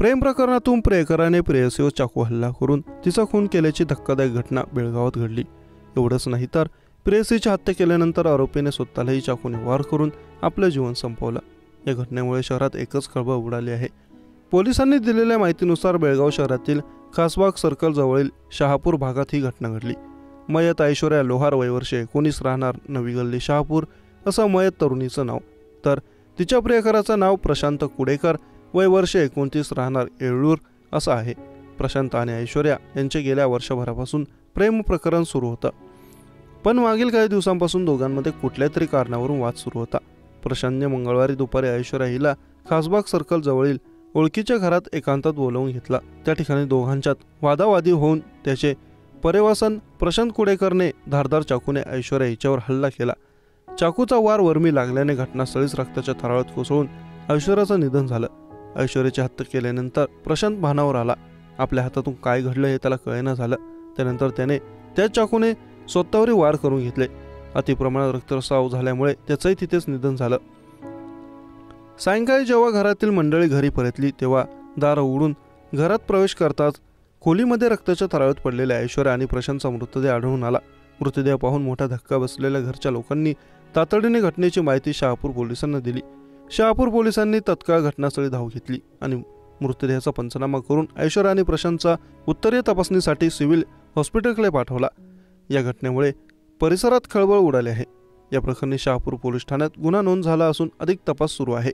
प्रेम प्रकरणातून प्रियकराने प्रेयसीवर चाकू हल्ला करून तिचा खून केल्याची धक्कादायक घटना बेळगावात घडली। एवढंच नाही तर प्रेयसीची हत्या केल्यानंतर आरोपीने स्वतःलाही चाकूने वार करून आपलं जीवन संपवलं। या घटनेमुळे शहरात एकच खळबळ उडाली आहे। पोलिसांनी दिलेल्या माहितीनुसार बेळगाव शहरातील खासबाग सर्कल जवळील शहापूर भागात ही घटना घडली। मयत ऐश्वर्या लोहार वय वर्ष 19 राहणार नवी गल्ली शहापूर असं मयत तरुणीचं नाव, तर तिच्या प्रियकराचं नाव प्रशांत कुडेकर वय वर्ष 29 राहणार येळूर असं आहे। प्रशांत आणि ऐश्वर्या यांचे गेल्या वर्षभरापासून प्रेम प्रकरण सुरू होतं, पण मागील काही दिवसांपासून दोघांमध्ये कुठल्या तरी कारणावरून वाद सुरू होता। प्रशांतने मंगळवारी दुपारी ऐश्वर्या हिला खासबाग सर्कल जवळील ओळखीच्या घरात एकांतात बोलावून घेतला। त्या ठिकाणी दोघांच्यात वादावादी होऊन त्याचे पर्यवसन प्रशांत कुडेकरने धारदार चाकूने ऐश्वर्या हिच्यावर हल्ला केला। चाकूचा वार वर्मी लागल्याने घटनास्थळीच रक्ताच्या थराळात कोसळून ऐश्वर्याचं निधन झालं। ऐश्वर्याची हत्या केल्यानंतर प्रशांत भानावर आला। आपल्या हातातून काय घडलं हे त्याला कळेना झालं। त्यानंतर त्याने त्याच चाकूने स्वतःवरही वार करून घेतले। अतिप्रमाणात रक्तस्राव झाल्यामुळे त्याचंही तिथेच निधन झालं। सायंकाळी जेव्हा घरातील मंडळी घरी परतली तेव्हा दार उघडून घरात प्रवेश करताच खोलीमध्ये रक्ताच्या थराळात पडलेल्या ऐश्वर्या आणि प्रशांतचा मृतदेह आढळून आला। मृतदेह पाहून मोठा धक्का बसलेल्या घरच्या लोकांनी तातडीने घटनेची माहिती शहापूर पोलिसांना दिली। शहापूर पोलिसांनी तत्काळ घटनास्थळी धाव घेतली आणि मृतदेहाचा पंचनामा करून ऐश्वर्या आणि प्रशांतचा उत्तरीय तपासणीसाठी सिव्हिल हॉस्पिटलकडे पाठवला। या घटनेमुळे परिसरात खळबळ उडाली आहे। या प्रकरणी शहापूर पोलीस ठाण्यात गुन्हा नोंद झाला असून अधिक तपास सुरू आहे।